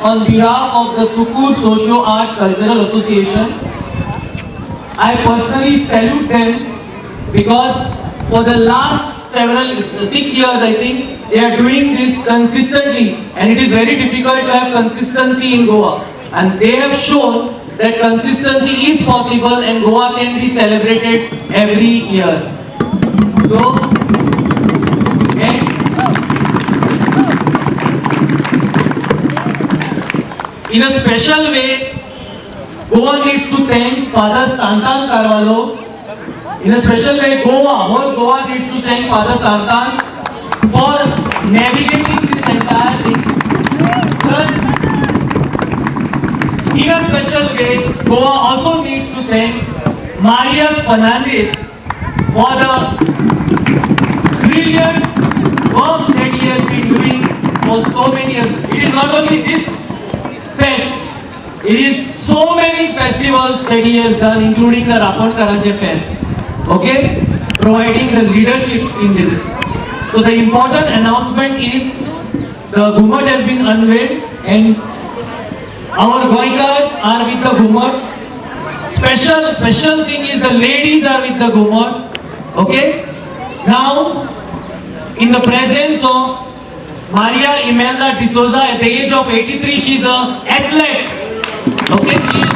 on behalf of the Sucorro Socio Art Cultural Association, I personally salute them because for the last 6 years I think they are doing this consistently, and it is very difficult to have consistency in Goa, and they have shown that consistency is possible and Goa can be celebrated every year. So, in a special way, Goa needs to thank Father Santan Carvalho. In a special way, whole Goa needs to thank Father Santan for navigating this entire thing. Plus, in a special way, Goa also needs to thank Marius Fernandez for the brilliant work that he has been doing for so many years. It is not only this fest, it is so many festivals that he has done, including the Patoleanchem fest. Okay, providing the leadership in this. So the important announcement is the Ghummat has been unveiled and our Goikas are with the Ghummat. Special thing is the ladies are with the Ghummat. Okay, now in the presence of Maria Imelda D'Souza, at the age of 83, she is an athlete. Okay, she is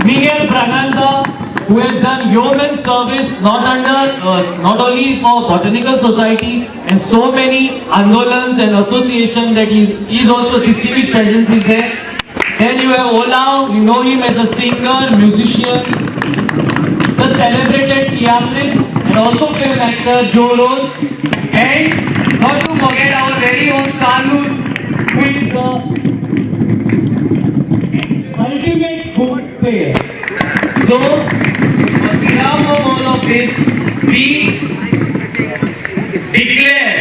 Miguel Braganza, who has done yeoman service not only for Botanical Society and so many andolans and associations that he is also distinguished presence is there. Then you have Ola, you know him as a singer, musician, the celebrated theatrist and also film actor Joe Rose, and not to forget our very own Carlos, who is the ultimate good player. So, on behalf of all of this, we declare,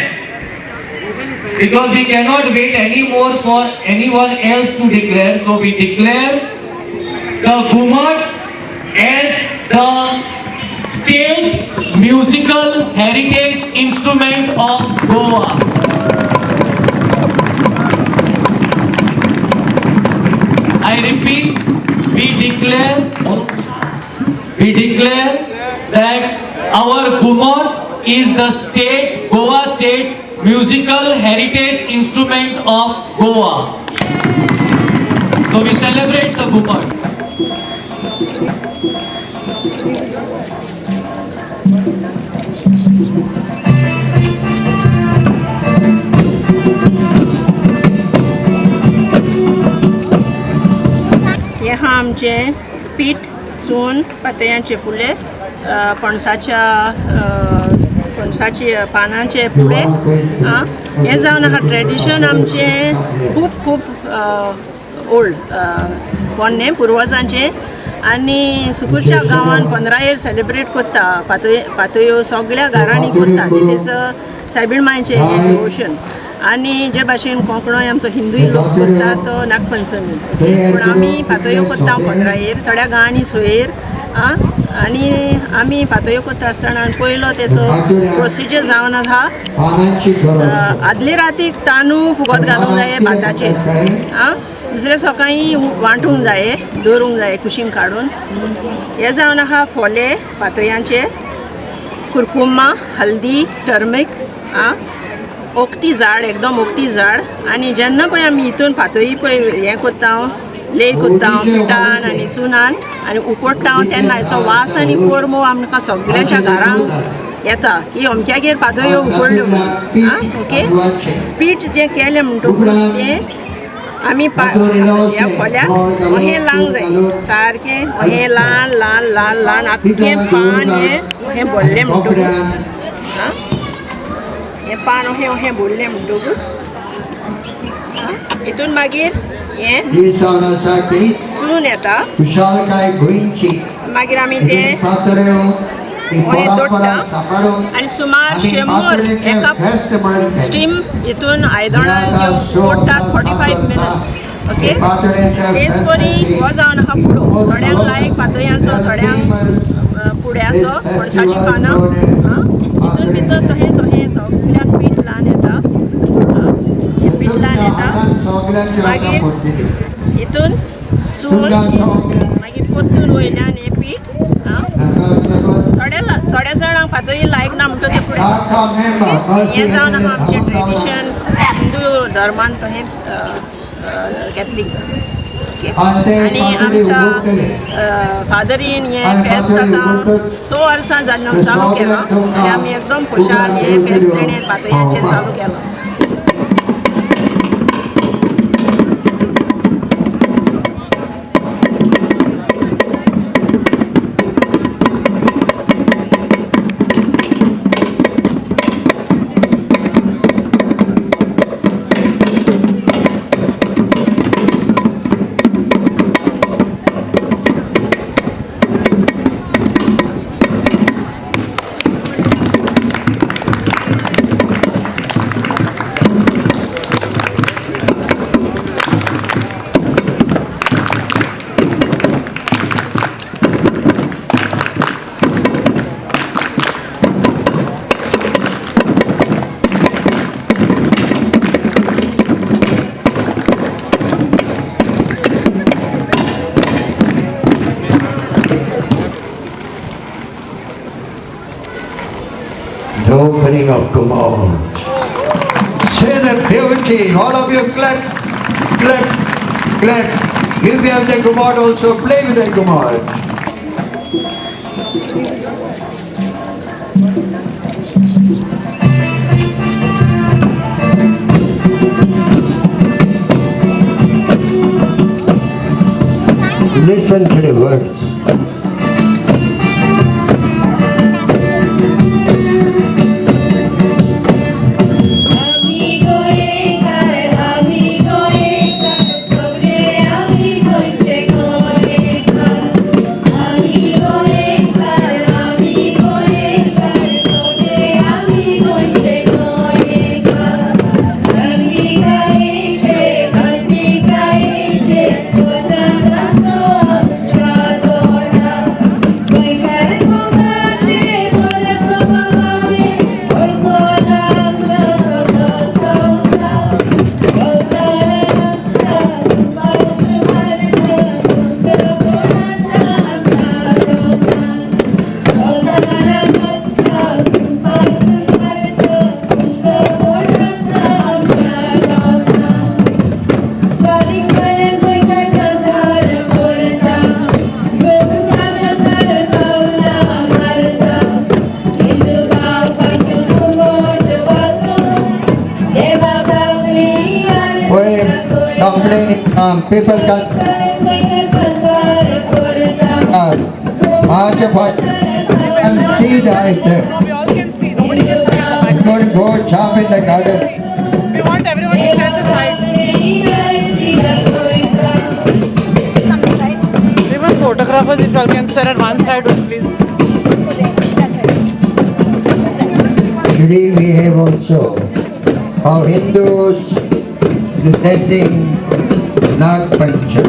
because we cannot wait anymore for anyone else to declare, so we declare the Ghummat as the state musical heritage instrument of Goa. I repeat, we declare that our Ghummat is the Goa State's musical heritage instrument of Goa. So we celebrate the Ghummat. यहाँ आमचे पीठ चून पातयांचे फुले पणसाची पानांचे फुले हे जावन हा tradition आमचे खूप old पोन्ने पुर्वजांचे आनी सुकुरच्या गांवान 15 years सेलिब्रेट करता पातयो सगळ्या घरांनी करता. इट इज सायबीण मायचे डिवोशन. आनी जे भाशेन कोंकणी आमचो हिंदूय लोक करता तो नागपंचमी. पूण आमी पातयो करता 15 years थोड्या गांवांनी 6 years. आनी आमी पातयो करता आसतना पयलो तेचो प्रोसिजर जावन आसा. आदले रातीक तांदूळ फुगत घालूंक जाय भाताचेर. दुसरे सकाळी वांटूंक जाय, दवरूंक जाय कुशीन काडून. हे जावन आसा फोले पातयांचे, कुरकुमा, हल्दी, टर्मीक, ओक्ती झाड, एकदम ओक्ती झाड. आनी जेन्ना पळय आमी हितून पातोळी पळय हें करता, ले करता पिठान आनी चुनान आनी उकडटा, तेन्ना हेचो वास आनी कोरमो आमकां सगळ्यांच्या घरांक येता की अमक्यागेर पातोळ्यो उकडल्यो म्हणून. ओके, पीठ जें केलें म्हणटकूच तें आमी ह्या फोल्याक अहें लावंक जाय सारकें. अहें ल्हान ल्हान ल्हान ल्हान आख्खें पान हें भरलें म्हणटकूच, हें पान अहें भरलें म्हणटकूच हितून मागीर हें चून येता. मागीर आमी तें अहें तोडटा आनी सुमार 100 एका स्टीम हितून आयदनान घेवन तोडटात 45 minutes. ओके, तेच परी हो जावन आसा पुडो. थोड्यांक लायक पातयांचो, थोड्यांक पुड्याचो, पणसाची पानां. हितून भितर तशेंच अहें सगळ्याक पीठ ल्हान येता. मागीर हितून चूल मागीर परतून वयल्यान हें पीठ थोड्या जाणांक पातोळी लायक ना म्हणटा ते फुडें हें जावन आहा आमचें ट्रेडिशन हिंदू धर्मान तशें कॅथलीक आनी आमच्या फादरीन हें फेस्त आतां 6 वर्सां जावन चालू केलां आनी आमी एकदम खुशाल हें फेस्त तेणें पातोळ्यांचें चालू केलां. The opening of Ghumtachem. Say the beauty, all of you clap, clap, clap. If you have the Ghumtachem also, play with the Ghumtachem. Listen to the words. People can march about and see the item. We all can see. Nobody can see the back. Don't go jump in the garden. We want everyone to stand aside. Even photographers, if you all can stand at one side, please. Today we have also our Hindus presenting Ghumtachem.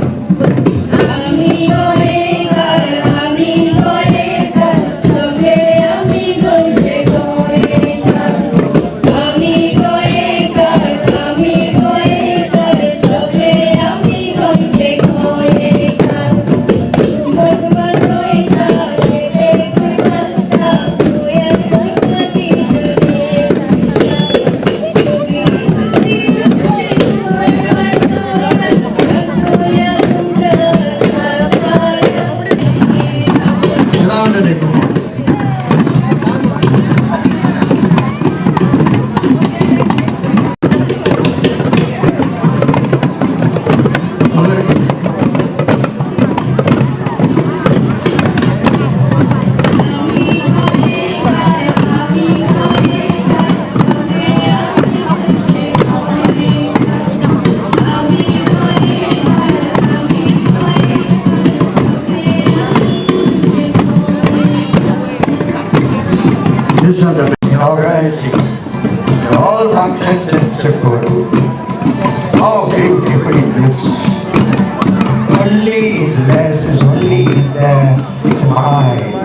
These are the organizing all functions in Sucorro. How beautiful it looks. Only is less, is only is there, is mine.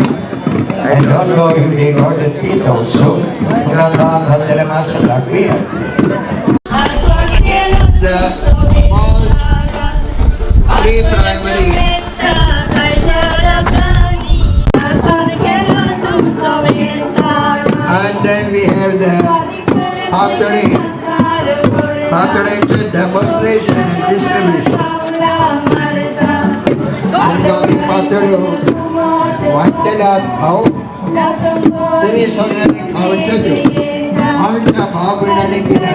I don't know if they got the teeth also. The पातोळ्यांचे demonstration and distribution. आमच्या पातोळ्यो वाटलेल्या भाव तुम्ही सगळ्यांनी खावचे घेऊ. आमच्या भाव बहिणांनी केल्या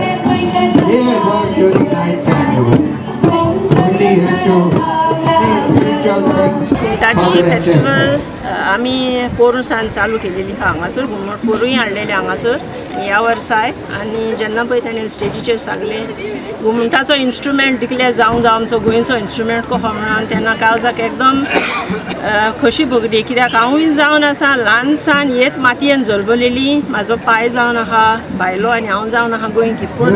घुमटाची फेस्टिवल आम्ही पोरुसान चालू केलेली हा हांगासर घुमट पोरूय हाडलेले हांगासर ह्या वर्साय आनी जेन्ना पळय ताणें स्टेजीचेर सांगलें घुमटाचो इन्स्ट्रुमेंट डिक्लेअर जावंक जाय आमचो गोंयचो इन्स्ट्रुमेंट कहो म्हणून तेन्ना काळजाक एकदम खोशी भोगली कित्याक हांवूय जावन आसा ल्हानसान हेच मातयेन जल्मलेली म्हाजो पाय जावन आहा भायलो आनी हांव जावन आहा गोंयकी पूण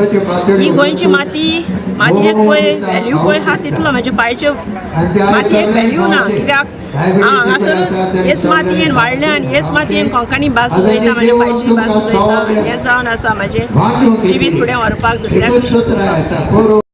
ही गोंयची मातयेक पळय व्हॅल्यू पळय आहा तितलो म्हाज्या पांयचे मातयेक व्हॅल्यू ना कित्याक हांव हांगासरूच हेच मातयेन वाडलें आनी हेच मातयेन कोंकणी भास उलयता म्हाज्या पांयची भास उलयता हें जावन आसा म्हाजें जिवीत फुडें व्हरपाक दुसऱ्याक